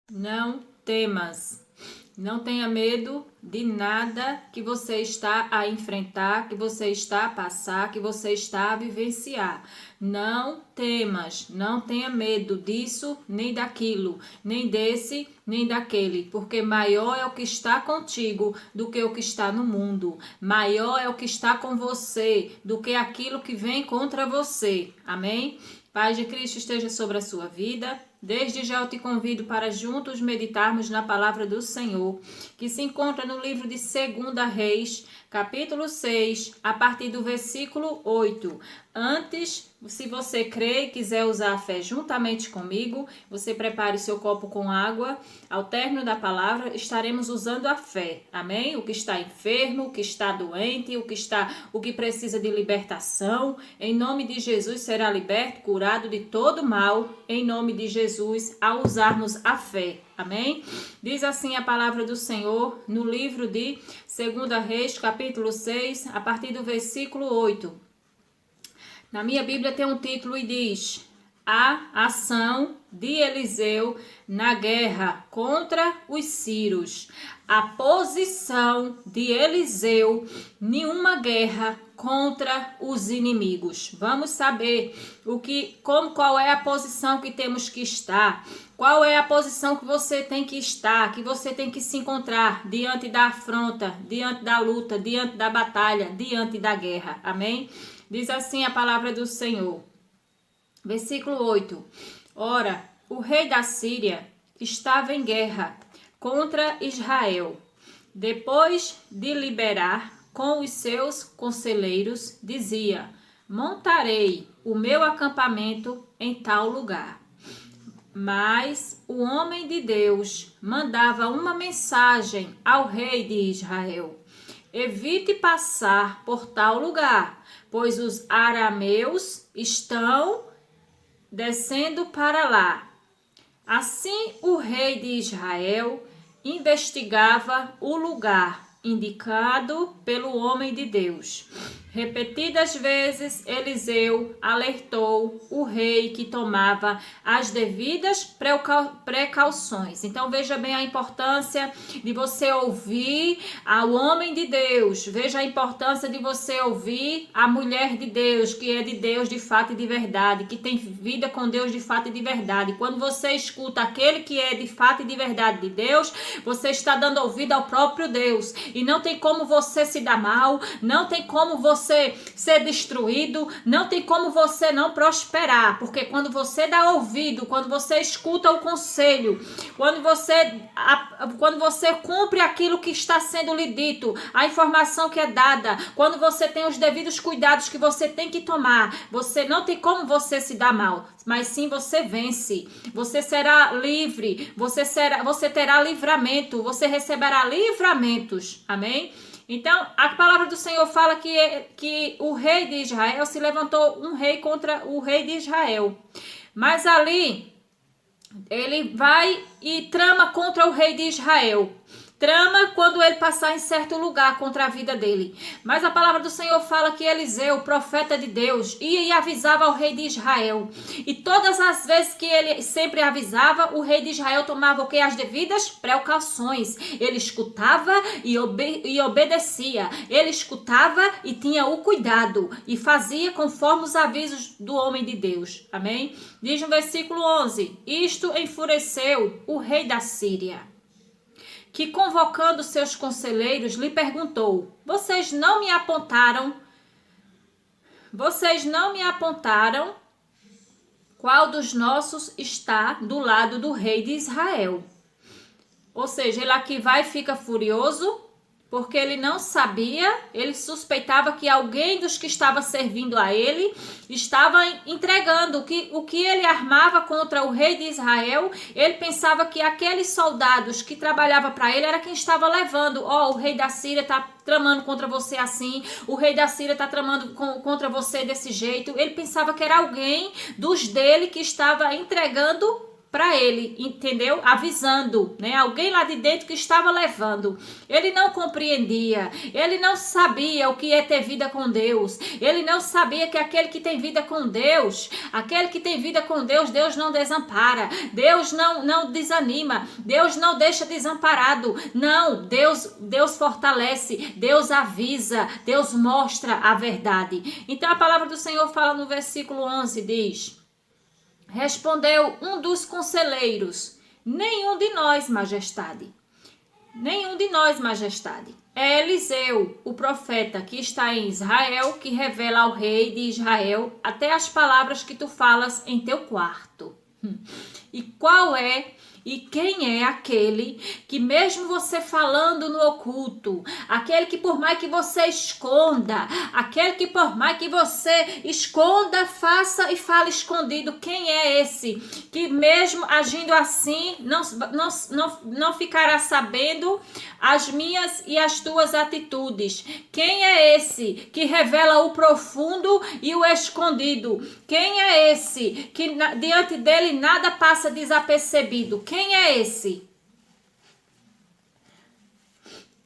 Não temas. Não tenha medo de nada que você está a enfrentar, que você está a passar, que você está a vivenciar. Não temas, não tenha medo disso, nem daquilo, nem desse, nem daquele, porque maior é o que está contigo do que o que está no mundo. Maior é o que está com você do que aquilo que vem contra você. Amém? Paz de Cristo esteja sobre a sua vida. Desde já eu te convido para juntos meditarmos na palavra do Senhor, que se encontra no livro de 2 Reis, capítulo 6, a partir do versículo 8. Antes, se você crê e quiser usar a fé juntamente comigo, você prepare o seu copo com água. Ao término da palavra, estaremos usando a fé. Amém? O que está enfermo, o que está doente, o que precisa de libertação, em nome de Jesus será liberto, curado de todo mal, em nome de Jesus, ao usarmos a fé. Amém? Diz assim a palavra do Senhor no livro de 2 Reis, capítulo 6, a partir do versículo 8. Na minha Bíblia tem um título e diz: A ação de Eliseu na guerra contra os sírios. A posição de Eliseu em uma guerra contra os inimigos. Vamos saber qual é a posição que temos que estar. Qual é a posição que você tem que estar, que você tem que se encontrar diante da afronta, diante da luta, diante da batalha, diante da guerra. Amém? Diz assim a palavra do Senhor. Versículo 8. Ora, o rei da Síria estava em guerra contra Israel. Depois de liberar com os seus conselheiros, dizia: montarei o meu acampamento em tal lugar. Mas o homem de Deus mandava uma mensagem ao rei de Israel: evite passar por tal lugar, pois os arameus estão descendo para lá. Assim o rei de Israel investigava o lugar indicado pelo homem de Deus. Repetidas vezes Eliseu alertou o rei que tomava as devidas precauções. Então veja bem a importância de você ouvir ao homem de Deus. Veja a importância de você ouvir a mulher de Deus, que é de Deus de fato e de verdade, que tem vida com Deus de fato e de verdade. Quando você escuta aquele que é de fato e de verdade de Deus, você está dando ouvido ao próprio Deus. E não tem como você se dar mal, não tem como você ser destruído, não tem como você não prosperar, porque quando você dá ouvido, quando você escuta o conselho, quando você cumpre aquilo que está sendo lhe dito, a informação que é dada, quando você tem os devidos cuidados que você tem que tomar, você não tem como você se dar mal, mas sim você vence, você será livre, você terá livramento, você receberá livramentos, amém? Então, a palavra do Senhor fala que o rei de Israel se levantou um rei contra o rei de Israel. Mas ali, ele vai e trama contra o rei de Israel. Trama quando ele passar em certo lugar contra a vida dele. Mas a palavra do Senhor fala que Eliseu, o profeta de Deus, ia e avisava ao rei de Israel. E todas as vezes que ele sempre avisava, o rei de Israel tomava o que? As devidas precauções. Ele escutava e obedecia. Ele escutava e tinha o cuidado. E fazia conforme os avisos do homem de Deus. Amém? Diz no versículo 11: isto enfureceu o rei da Síria, que convocando seus conselheiros lhe perguntou: Vocês não me apontaram qual dos nossos está do lado do rei de Israel? Ou seja, ele aqui vai e fica furioso, porque ele não sabia, ele suspeitava que alguém dos que estava servindo a ele estava entregando o que ele armava contra o rei de Israel. Ele pensava que aqueles soldados que trabalhavam para ele era quem estava levando. O rei da Síria está tramando contra você assim, o rei da Síria está tramando contra você desse jeito. Ele pensava que era alguém dos dele que estava entregando para ele, entendeu? Avisando, né? Alguém lá de dentro que estava levando. Ele não compreendia, ele não sabia o que é ter vida com Deus. Ele não sabia que aquele que tem vida com Deus, Deus não desampara. Deus não desanima. Deus não deixa desamparado. Não, Deus fortalece, Deus avisa, Deus mostra a verdade. Então a palavra do Senhor fala no versículo 11, diz: respondeu um dos conselheiros: nenhum de nós, majestade. Nenhum de nós, majestade. É Eliseu, o profeta que está em Israel, que revela ao rei de Israel até as palavras que tu falas em teu quarto. E qual é e quem é aquele que mesmo você falando no oculto, aquele que por mais que você esconda, aquele que por mais que você esconda, faça e fale escondido, quem é esse que mesmo agindo assim não ficará sabendo as minhas e as tuas atitudes? Quem é esse que revela o profundo e o escondido? Quem é esse que diante dele nada passa desapercebido? Quem é esse?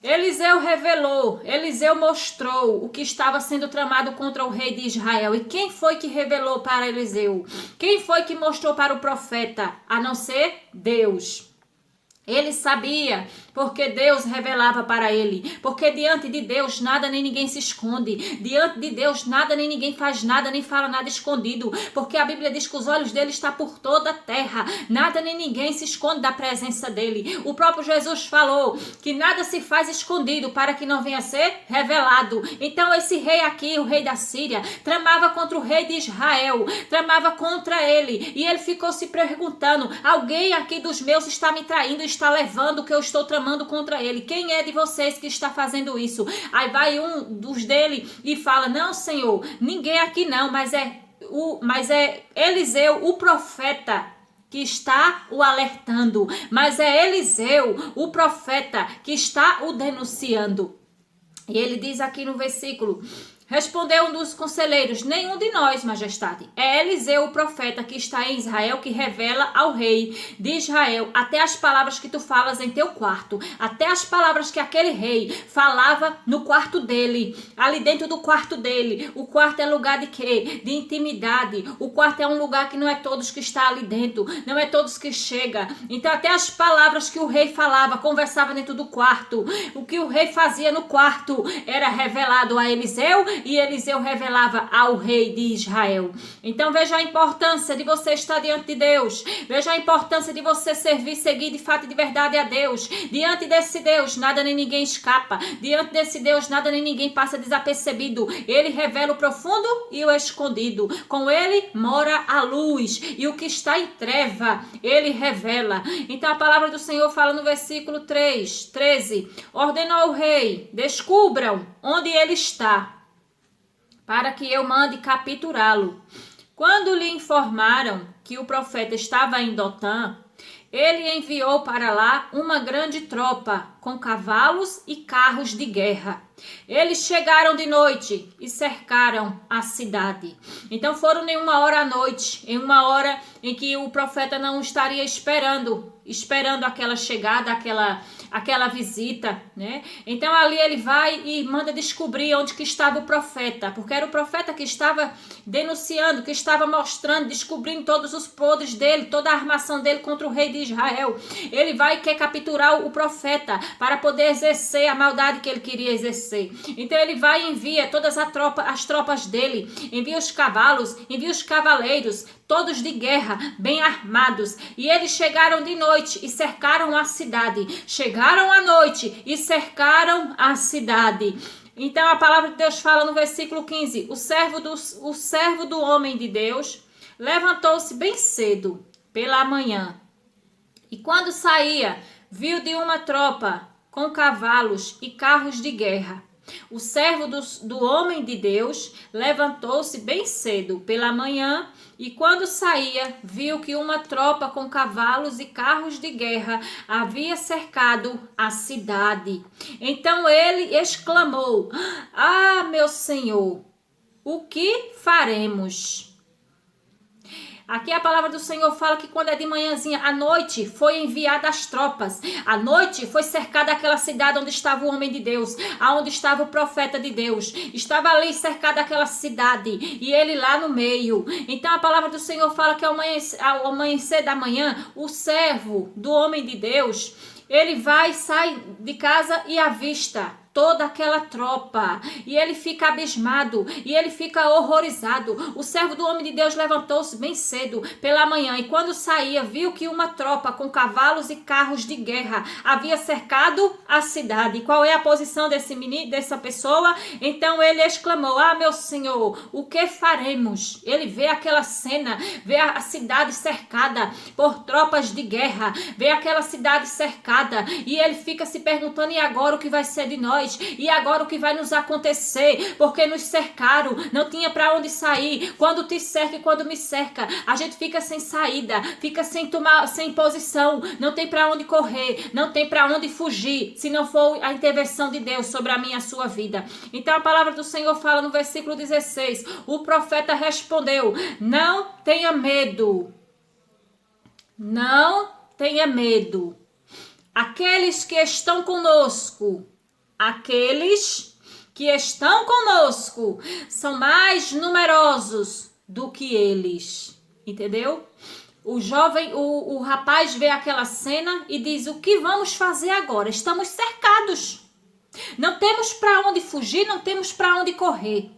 Eliseu revelou, Eliseu mostrou o que estava sendo tramado contra o rei de Israel. E quem foi que revelou para Eliseu? Quem foi que mostrou para o profeta? A não ser Deus. Ele sabia, porque Deus revelava para ele. Porque diante de Deus nada nem ninguém se esconde. Diante de Deus nada nem ninguém faz nada, nem fala nada escondido. Porque a Bíblia diz que os olhos dele estão por toda a terra. Nada nem ninguém se esconde da presença dele. O próprio Jesus falou que nada se faz escondido para que não venha a ser revelado. Então esse rei aqui, o rei da Síria, tramava contra o rei de Israel. Tramava contra ele. E ele ficou se perguntando: alguém aqui dos meus está me traindo, está levando o que eu estou tramando contra ele? Quem é de vocês que está fazendo isso? Aí vai um dos dele e fala: não, Senhor, ninguém aqui não, mas é Eliseu, o profeta, que está o alertando. Mas é Eliseu, o profeta, que está o denunciando. E ele diz aqui no versículo: respondeu um dos conselheiros: nenhum de nós, majestade. É Eliseu, o profeta, que está em Israel, que revela ao rei de Israel até as palavras que tu falas em teu quarto. Até as palavras que aquele rei falava no quarto dele, ali dentro do quarto dele. O quarto é lugar de quê? De intimidade. O quarto é um lugar que não é todos que está ali dentro, não é todos que chega. Então até as palavras que o rei falava, conversava dentro do quarto. O que o rei fazia no quarto era revelado a Eliseu, e Eliseu revelava ao rei de Israel. Então veja a importância de você estar diante de Deus. Veja a importância de você servir, seguir de fato e de verdade a Deus. Diante desse Deus nada nem ninguém escapa. Diante desse Deus nada nem ninguém passa desapercebido. Ele revela o profundo e o escondido. Com ele mora a luz, e o que está em treva ele revela. Então a palavra do Senhor fala no versículo 13: ordenou o rei: descubram onde ele está, para que eu mande capturá-lo. Quando lhe informaram que o profeta estava em Dotã, ele enviou para lá uma grande tropa com cavalos e carros de guerra. Eles chegaram de noite e cercaram a cidade. Então foram em uma hora à noite, em uma hora em que o profeta não estaria esperando aquela chegada, aquela visita, né? Então ali ele vai e manda descobrir onde que estava o profeta, porque era o profeta que estava denunciando, que estava mostrando, descobrindo todos os podres dele, toda a armação dele contra o rei de Israel. Ele vai e quer capturar o profeta para poder exercer a maldade que ele queria exercer. Então ele vai e envia todas as tropas dele, envia os cavalos, envia os cavaleiros, todos de guerra, bem armados. E eles chegaram de noite e cercaram a cidade. Chegaram à noite e cercaram a cidade. Então a palavra de Deus fala no versículo 15: o servo do homem de Deus levantou-se bem cedo pela manhã, e quando saía, viu de uma tropa com cavalos e carros de guerra. O servo do homem de Deus levantou-se bem cedo pela manhã, e quando saía, viu que uma tropa com cavalos e carros de guerra havia cercado a cidade. Então ele exclamou: ah, meu senhor, o que faremos? Aqui a palavra do Senhor fala que quando é de manhãzinha, à noite, foi enviada as tropas. À noite foi cercada aquela cidade onde estava o homem de Deus, aonde estava o profeta de Deus. Estava ali cercada aquela cidade e ele lá no meio. Então a palavra do Senhor fala que ao amanhecer da manhã, o servo do homem de Deus, ele sai de casa e avista toda aquela tropa, e ele fica abismado, e ele fica horrorizado. O servo do homem de Deus levantou-se bem cedo pela manhã, e quando saía, viu que uma tropa com cavalos e carros de guerra havia cercado a cidade. E qual é a posição dessa pessoa? Então ele exclamou: ah, meu Senhor, o que faremos? Ele vê aquela cena, vê a cidade cercada por tropas de guerra, vê aquela cidade cercada, e ele fica se perguntando: e agora o que vai ser de nós? E agora o que vai nos acontecer? Porque nos cercaram, não tinha para onde sair. Quando te cerca e quando me cerca, a gente fica sem saída, fica sem posição, não tem para onde correr, não tem para onde fugir, se não for a intervenção de Deus sobre a minha e a sua vida. Então a palavra do Senhor fala no versículo 16: o profeta respondeu: não tenha medo, não tenha medo. Aqueles que estão conosco são mais numerosos do que eles. Entendeu? O rapaz vê aquela cena e diz: o que vamos fazer agora? Estamos cercados. Não temos para onde fugir, não temos para onde correr.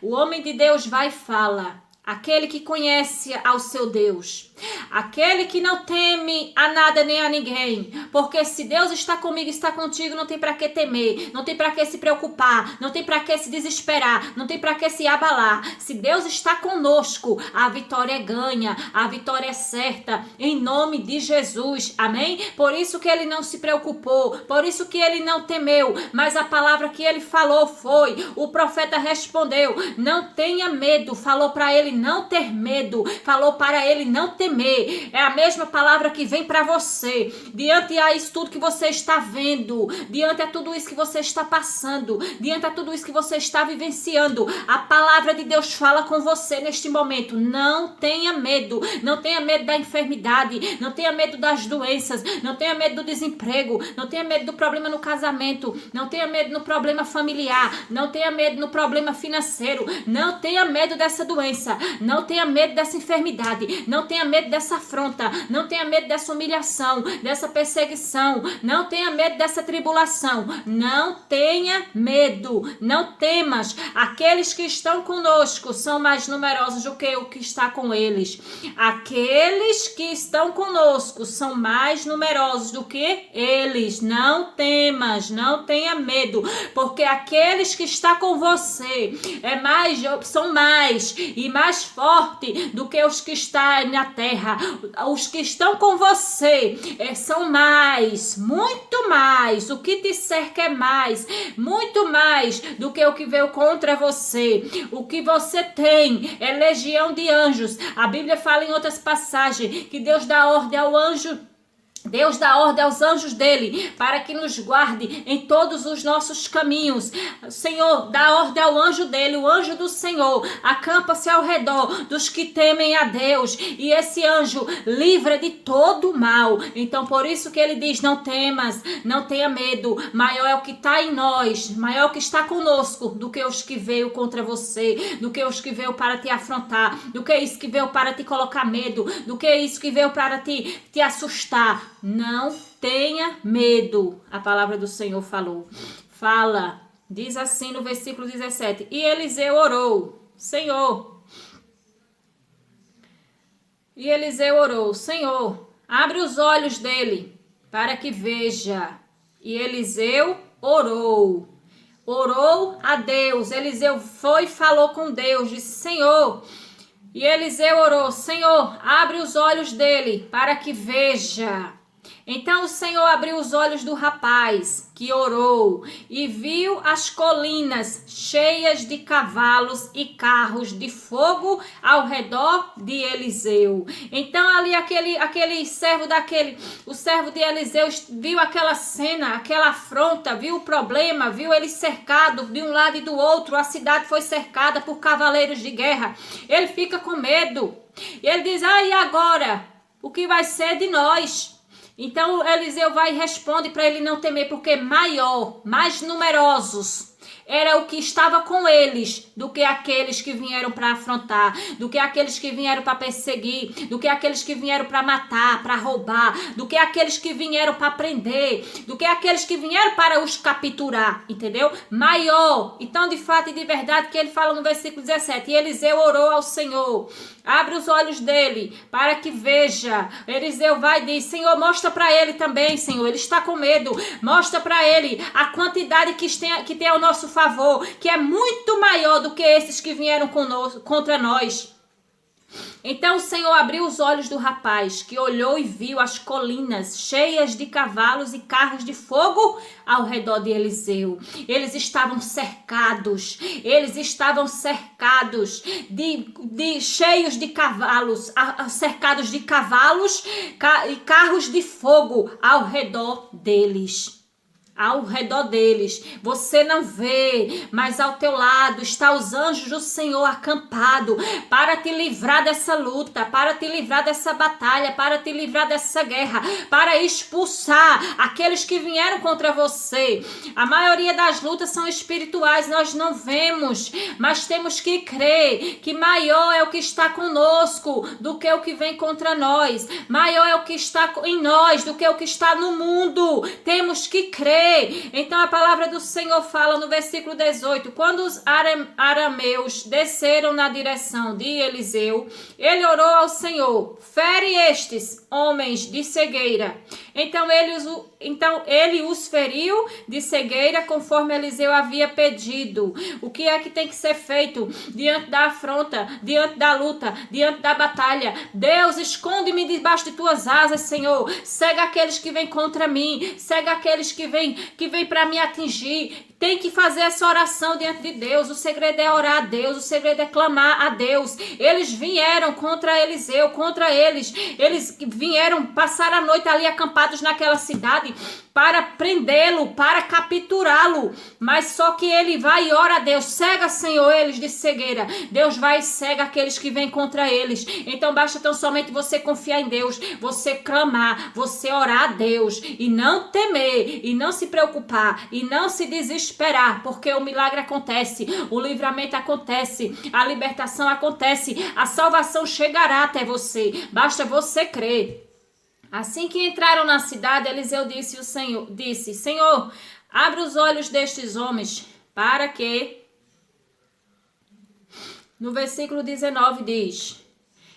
O homem de Deus vai e fala: aquele que conhece ao seu Deus, aquele que não teme a nada nem a ninguém, porque se Deus está comigo, está contigo, não tem para que temer, não tem para que se preocupar, não tem para que se desesperar, não tem para que se abalar. Se Deus está conosco, a vitória é ganha, a vitória é certa, em nome de Jesus, amém? Por isso que ele não se preocupou, por isso que ele não temeu, mas a palavra que ele falou foi: o profeta respondeu: não tenha medo. Falou para ele não ter medo, falou para ele não temer. É a mesma palavra que vem para você, diante a isso tudo que você está vendo, diante a tudo isso que você está passando, diante a tudo isso que você está vivenciando. A palavra de Deus fala com você neste momento: não tenha medo, não tenha medo da enfermidade, não tenha medo das doenças, não tenha medo do desemprego, não tenha medo do problema no casamento, não tenha medo no problema familiar, não tenha medo no problema financeiro, não tenha medo dessa doença, não tenha medo dessa enfermidade, não tenha medo dessa afronta, não tenha medo dessa humilhação, dessa perseguição, não tenha medo dessa tribulação, não tenha medo, não temas. Aqueles que estão conosco são mais numerosos do que o que está com eles. Aqueles que estão conosco são mais numerosos do que eles. Não temas, não tenha medo, porque aqueles que estão com você são mais e mais forte do que os que estão na terra. Os que estão com você são mais, muito mais. O que te cerca é mais, muito mais do que o que veio contra você. O que você tem é legião de anjos. A Bíblia fala em outras passagens que Deus dá ordem ao anjo. Deus dá ordem aos anjos dele para que nos guarde em todos os nossos caminhos. O Senhor dá ordem ao anjo dele, o anjo do Senhor acampa-se ao redor dos que temem a Deus, e esse anjo livra de todo mal. Então por isso que ele diz: não temas, não tenha medo. Maior é o que está em nós, maior é o que está conosco do que os que veio contra você, do que os que veio para te afrontar, do que isso que veio para te colocar medo, do que isso que veio para te assustar. Não tenha medo. A palavra do Senhor fala, diz assim no versículo 17: e Eliseu orou: Senhor, abre os olhos dele para que veja. E Eliseu orou a Deus. Eliseu foi e falou com Deus, disse: Senhor. E Eliseu orou: Senhor, abre os olhos dele para que veja. Então o Senhor abriu os olhos do rapaz que orou e viu as colinas cheias de cavalos e carros de fogo ao redor de Eliseu. Então ali o servo de Eliseu viu aquela cena, aquela afronta, viu o problema, viu ele cercado de um lado e do outro. A cidade foi cercada por cavaleiros de guerra. Ele fica com medo. E ele diz, e agora? O que vai ser de nós? Então Eliseu vai e responde para ele não temer, porque maior, mais numerosos era o que estava com eles do que aqueles que vieram para afrontar, do que aqueles que vieram para perseguir, do que aqueles que vieram para matar, para roubar, do que aqueles que vieram para prender, do que aqueles que vieram para os capturar, entendeu? Maior. Então, de fato e de verdade, que ele fala no versículo 17, e Eliseu orou ao Senhor, abre os olhos dele para que veja. Eliseu vai e diz, Senhor, mostra para ele também, Senhor, ele está com medo, mostra para ele a quantidade que tem ao nosso favor, que é muito maior do que esses que vieram contra nós. Então o Senhor abriu os olhos do rapaz, que olhou e viu as colinas cheias de cavalos e carros de fogo ao redor de Eliseu. Eles estavam cercados cheios de cavalos, cercados de cavalos e carros de fogo ao redor deles. Ao redor deles, você não vê, mas ao teu lado está os anjos do Senhor acampado para te livrar dessa luta, para te livrar dessa batalha, para te livrar dessa guerra, para expulsar aqueles que vieram contra você. A maioria das lutas são espirituais, nós não vemos, mas temos que crer que maior é o que está conosco do que o que vem contra nós, maior é o que está em nós do que o que está no mundo. Temos que crer. Então a palavra do Senhor fala no versículo 18, quando os arameus desceram na direção de Eliseu, ele orou ao Senhor, fere estes homens de cegueira. Então ele os feriu de cegueira conforme Eliseu havia pedido. O que é que tem que ser feito diante da afronta, diante da luta, diante da batalha? Deus, esconde-me debaixo de tuas asas, Senhor. Cega aqueles que vêm contra mim, cega aqueles que vêm para me atingir. Tem que fazer essa oração diante de Deus. O segredo é orar a Deus, o segredo é clamar a Deus. Eles vieram contra Eliseu, contra eles. Eles vieram passar a noite ali acampados naquela cidade para prendê-lo, para capturá-lo. Mas só que ele vai e ora a Deus. Cega, Senhor, eles de cegueira. Deus vai e cega aqueles que vêm contra eles. Então basta tão somente você confiar em Deus, você clamar, você orar a Deus e não temer, e não se preocupar, e não se desesperar, porque o milagre acontece, o livramento acontece, a libertação acontece, a salvação chegará até você. Basta você crer. Assim que entraram na cidade, Eliseu disse, Senhor, abre os olhos destes homens, para que... No versículo 19 diz,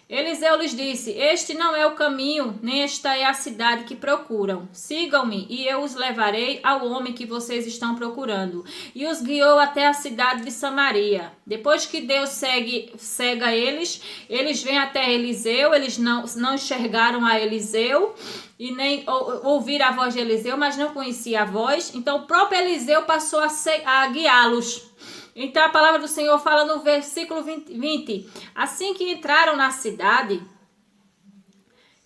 Eliseu lhes disse, este não é o caminho, nem esta é a cidade que procuram. Sigam-me e eu os levarei ao homem que vocês estão procurando. E os guiou até a cidade de Samaria. Depois que Deus cega eles vêm até Eliseu, eles não enxergaram a Eliseu e nem ouviram a voz de Eliseu, mas não conhecia a voz. Então o próprio Eliseu passou a guiá-los. Então a palavra do Senhor fala no versículo 20. Assim que entraram na cidade,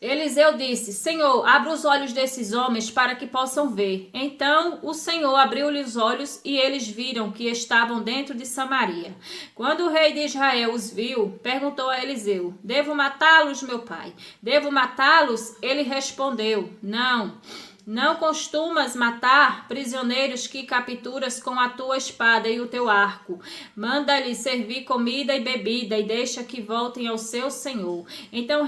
Eliseu disse, Senhor, abre os olhos desses homens para que possam ver. Então o Senhor abriu-lhe os olhos e eles viram que estavam dentro de Samaria. Quando o rei de Israel os viu, perguntou a Eliseu, devo matá-los, meu pai? Devo matá-los? Ele respondeu, não costumas matar prisioneiros que capturas com a tua espada e o teu arco. Manda-lhes servir comida e bebida e deixa que voltem ao seu senhor. Então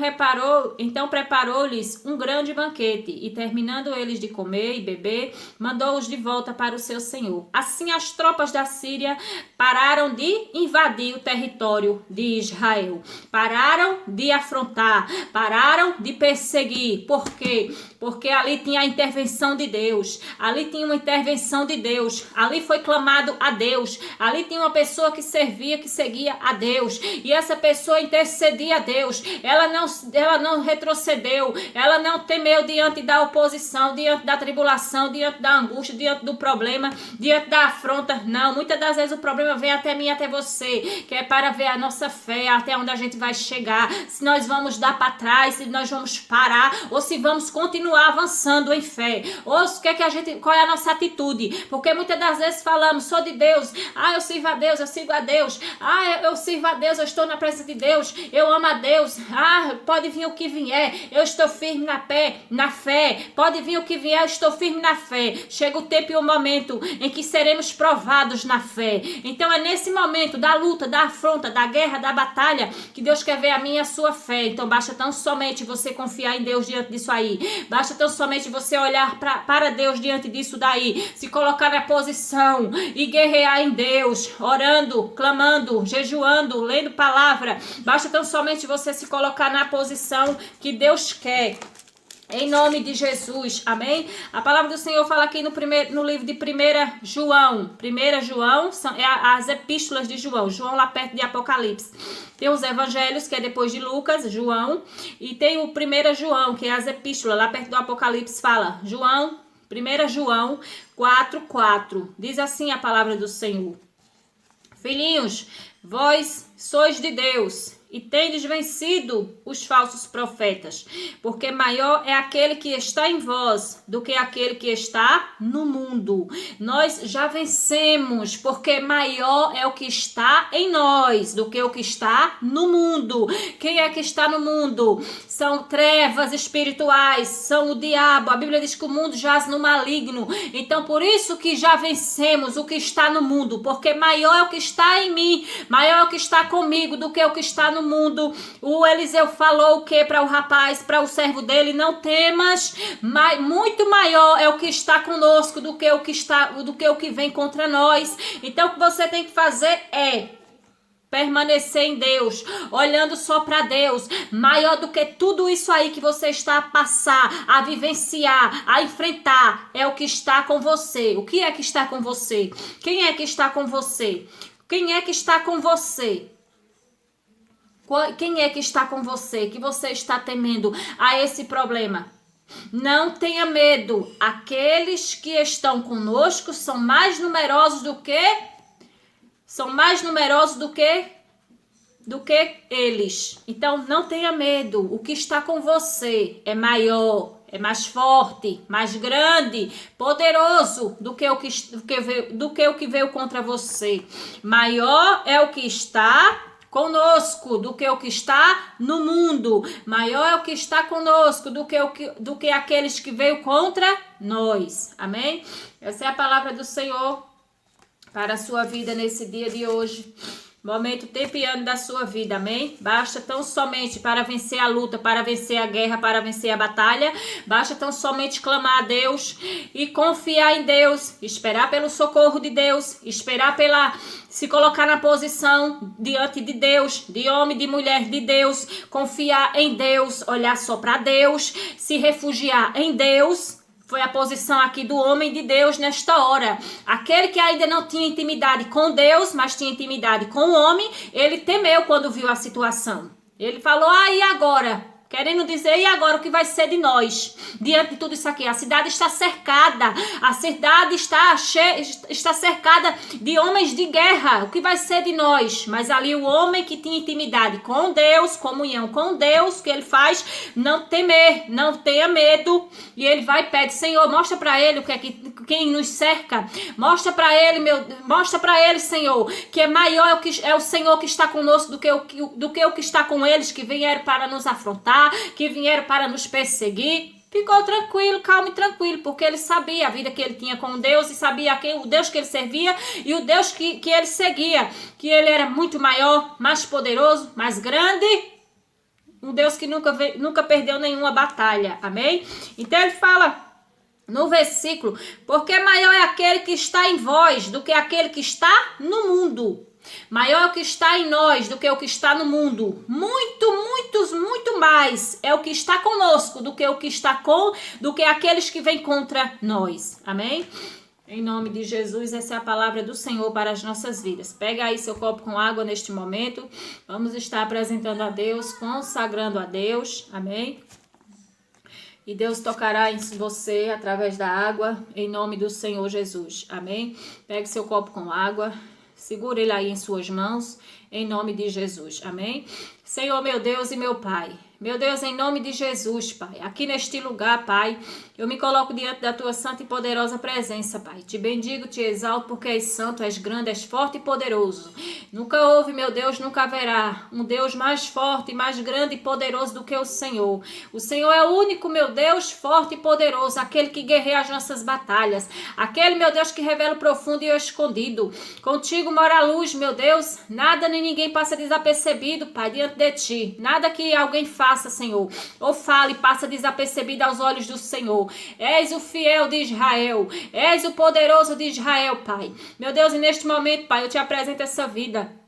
preparou-lhes um grande banquete e, terminando eles de comer e beber, mandou-os de volta para o seu senhor. Assim as tropas da Síria pararam de invadir o território de Israel. Pararam de afrontar, pararam de perseguir. Por quê? Porque ali tinha a intervenção de Deus, ali tinha uma intervenção de Deus, ali foi clamado a Deus, ali tinha uma pessoa que servia, que seguia a Deus, e essa pessoa intercedia a Deus, ela não retrocedeu, ela não temeu diante da oposição, diante da tribulação, diante da angústia, diante do problema, diante da afronta. Não, muitas das vezes o problema vem até mim, até você, que é para ver a nossa fé, até onde a gente vai chegar, se nós vamos dar para trás, se nós vamos parar, ou se vamos continuar avançando em fé. Ouça qual é a nossa atitude, porque muitas das vezes falamos, sou de Deus, eu sirvo a Deus, eu sigo a Deus, eu sirvo a Deus, eu estou na presença de Deus, eu amo a Deus, pode vir o que vier, eu estou firme na fé, pode vir o que vier, eu estou firme na fé. Chega o tempo e o momento em que seremos provados na fé. Então é nesse momento da luta, da afronta, da guerra, da batalha, que Deus quer ver a minha e a sua fé. Então basta tão somente você confiar em Deus diante disso aí, basta tão somente você olhar para Deus diante disso daí, se colocar na posição e guerrear em Deus, orando, clamando, jejuando, lendo palavra. Basta tão somente você se colocar na posição que Deus quer. Em nome de Jesus, amém? A palavra do Senhor fala aqui no livro de 1 João. 1 João é as epístolas de João. João lá perto de Apocalipse. Tem os evangelhos, que é depois de Lucas, João. E tem o 1 João, que é as epístolas lá perto do Apocalipse. Fala, 1 João 4:4. Diz assim a palavra do Senhor. Filhinhos, vós sois de Deus e tendes vencido os falsos profetas, porque maior é aquele que está em vós do que aquele que está no mundo. Nós já vencemos, porque maior é o que está em nós do que o que está no mundo. Quem é que está no mundo? São trevas espirituais, são o diabo. A Bíblia diz que o mundo jaz no maligno. Então, por isso que já vencemos o que está no mundo, porque maior é o que está em mim, maior é o que está comigo do que o que está no mundo. O Eliseu falou o que para o rapaz, para o servo dele? Não temas, muito maior é o que está conosco do que o que vem contra nós. Então, o que você tem que fazer é permanecer em Deus, olhando só para Deus. Maior do que tudo isso aí que você está a passar, a vivenciar, a enfrentar, é o que está com você. O que é que está com você? Quem é que está com você? Quem é que está com você? Quem é que está com você? Que você está temendo a esse problema? Não tenha medo. Aqueles que estão conosco são mais numerosos do que eles. Então não tenha medo. O que está com você é maior, é mais forte, mais grande, poderoso do que o que veio contra você. Maior é o que está conosco do que o que está no mundo. Maior é o que está conosco do que aqueles que veio contra nós. Amém? Essa é a palavra do Senhor para a sua vida nesse dia de hoje. Momento, tempo e ano da sua vida, amém? Basta tão somente para vencer a luta, para vencer a guerra, para vencer a batalha. Basta tão somente clamar a Deus e confiar em Deus, esperar pelo socorro de Deus, se colocar na posição diante de Deus, de homem, de mulher de Deus, confiar em Deus, olhar só para Deus, se refugiar em Deus. Foi a posição aqui do homem de Deus nesta hora. Aquele que ainda não tinha intimidade com Deus, mas tinha intimidade com o homem, ele temeu quando viu a situação. Ele falou, e agora? Querendo dizer, e agora o que vai ser de nós? Diante de tudo isso aqui, a cidade está cercada. A cidade está cercada de homens de guerra. O que vai ser de nós? Mas ali o homem que tinha intimidade com Deus, comunhão com Deus, o que ele faz? Não temer, não tenha medo. E ele vai e pede, Senhor, mostra para ele o que é quem nos cerca. Mostra para ele, Senhor, que é maior é o Senhor que está conosco do que o que está com eles, que vieram para nos afrontar, que vieram para nos perseguir. Ficou tranquilo, calmo e tranquilo, porque ele sabia a vida que ele tinha com Deus e sabia o Deus que ele servia e o Deus que ele seguia, que ele era muito maior, mais poderoso, mais grande, um Deus que nunca perdeu nenhuma batalha, amém? Então ele fala no versículo, porque maior é aquele que está em vós do que aquele que está no mundo. Maior é o que está em nós do que o que está no mundo. Muito mais é o que está conosco do que aqueles que vêm contra nós. Amém? Em nome de Jesus, essa é a palavra do Senhor para as nossas vidas. Pega aí seu copo com água neste momento. Vamos estar apresentando a Deus, consagrando a Deus. Amém? E Deus tocará em você através da água, em nome do Senhor Jesus. Amém? Pegue seu copo com água. Segura ele aí em suas mãos, em nome de Jesus, amém? Senhor, meu Deus e meu Pai. Meu Deus, em nome de Jesus, Pai, aqui neste lugar, Pai, eu me coloco diante da Tua santa e poderosa presença, Pai. Te bendigo, te exalto, porque és santo, és grande, és forte e poderoso. Nunca houve, meu Deus, nunca haverá um Deus mais forte, mais grande e poderoso do que o Senhor. O Senhor é o único, meu Deus, forte e poderoso, aquele que guerreia as nossas batalhas, aquele, meu Deus, que revela o profundo e o escondido. Contigo mora a luz, meu Deus, nada nem ninguém passa desapercebido, Pai, diante de Ti. Nada que alguém faça, Senhor, ou fale, passa desapercebido aos olhos do Senhor. És o fiel de Israel, és o poderoso de Israel, Pai. Meu Deus, e neste momento, Pai, eu te apresento essa vida.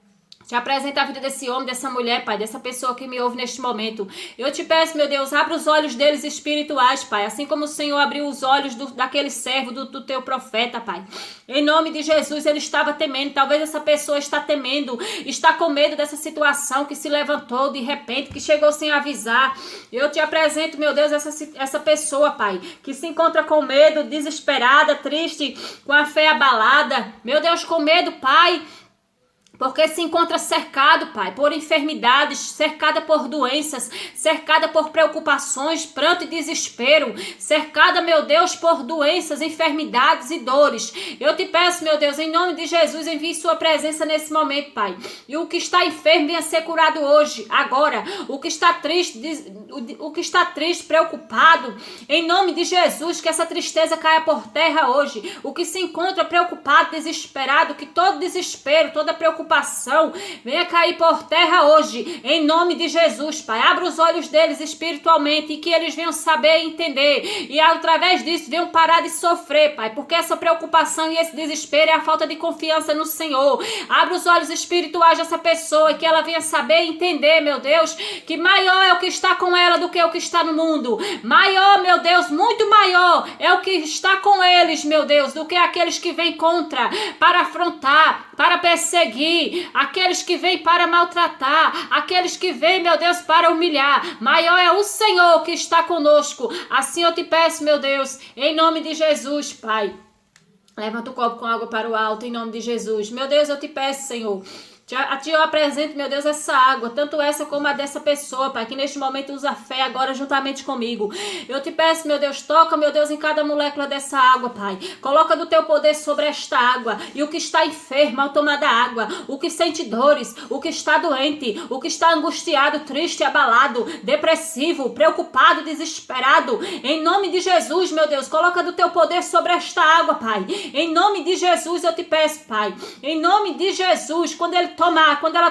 Te apresento a vida desse homem, dessa mulher, Pai, dessa pessoa que me ouve neste momento. Eu te peço, meu Deus, abra os olhos deles espirituais, Pai, assim como o Senhor abriu os olhos daquele servo, do teu profeta, Pai. Em nome de Jesus, ele estava temendo, talvez essa pessoa está temendo, está com medo dessa situação que se levantou de repente, que chegou sem avisar. Eu te apresento, meu Deus, essa pessoa, Pai, que se encontra com medo, desesperada, triste, com a fé abalada. Meu Deus, com medo, Pai, porque se encontra cercado, Pai, por enfermidades, cercada por doenças, cercada por preocupações, pranto e desespero, cercada, meu Deus, por doenças, enfermidades e dores. Eu te peço, meu Deus, em nome de Jesus, envie sua presença nesse momento, Pai. E o que está enfermo venha ser curado hoje, agora. O que está triste, preocupado, em nome de Jesus, que essa tristeza caia por terra hoje. O que se encontra preocupado, desesperado, que todo desespero, toda preocupação venha cair por terra hoje, em nome de Jesus, Pai. Abra os olhos deles espiritualmente e que eles venham saber e entender, e através disso venham parar de sofrer, Pai, porque essa preocupação e esse desespero é a falta de confiança no Senhor. Abra os olhos espirituais dessa pessoa e que ela venha saber e entender, meu Deus, que maior é o que está com ela do que o que está no mundo. Maior, meu Deus, muito maior é o que está com eles, meu Deus, do que aqueles que vêm contra, para afrontar, para perseguir, aqueles que vêm para maltratar, aqueles que vêm, meu Deus, para humilhar. Maior é o Senhor que está conosco. Assim eu te peço, meu Deus, em nome de Jesus, Pai. Levanta o copo com água para o alto, em nome de Jesus. Meu Deus, eu te peço, Senhor. A Ti eu apresento, meu Deus, essa água, tanto essa como a dessa pessoa, Pai, que neste momento usa fé agora juntamente comigo. Eu te peço, meu Deus, toca, meu Deus, em cada molécula dessa água, Pai. Coloca do Teu poder sobre esta água. E o que está enfermo ao tomar da água, o que sente dores, o que está doente, o que está angustiado, triste, abalado, depressivo, preocupado, desesperado, em nome de Jesus, meu Deus, coloca do Teu poder sobre esta água, Pai. Em nome de Jesus eu te peço, Pai. Em nome de Jesus, quando ela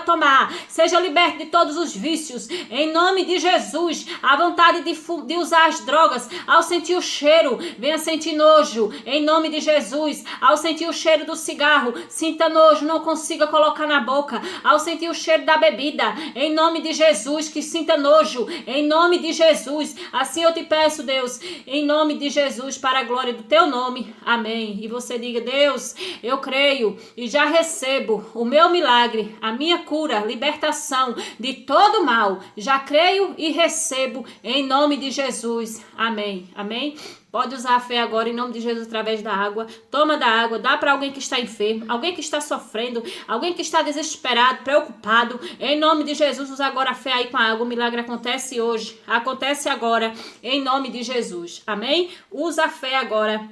tomar, seja liberto de todos os vícios, em nome de Jesus. A vontade de usar as drogas, ao sentir o cheiro, venha sentir nojo, em nome de Jesus. Ao sentir o cheiro do cigarro, sinta nojo, não consiga colocar na boca. Ao sentir o cheiro da bebida, em nome de Jesus, que sinta nojo, em nome de Jesus. Assim eu te peço, Deus, em nome de Jesus, para a glória do Teu nome, amém. E você diga: Deus, eu creio e já recebo o meu milagre, a minha cura, libertação de todo mal. Já creio e recebo em nome de Jesus. Amém. Amém. Pode usar a fé agora em nome de Jesus através da água. Toma da água, dá para alguém que está enfermo, alguém que está sofrendo, alguém que está desesperado, preocupado. Em nome de Jesus, usa agora a fé aí com a água. O milagre acontece hoje, acontece agora, em nome de Jesus. Amém? Usa a fé agora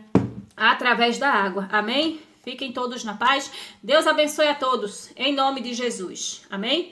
através da água. Amém? Fiquem todos na paz. Deus abençoe a todos, em nome de Jesus. Amém?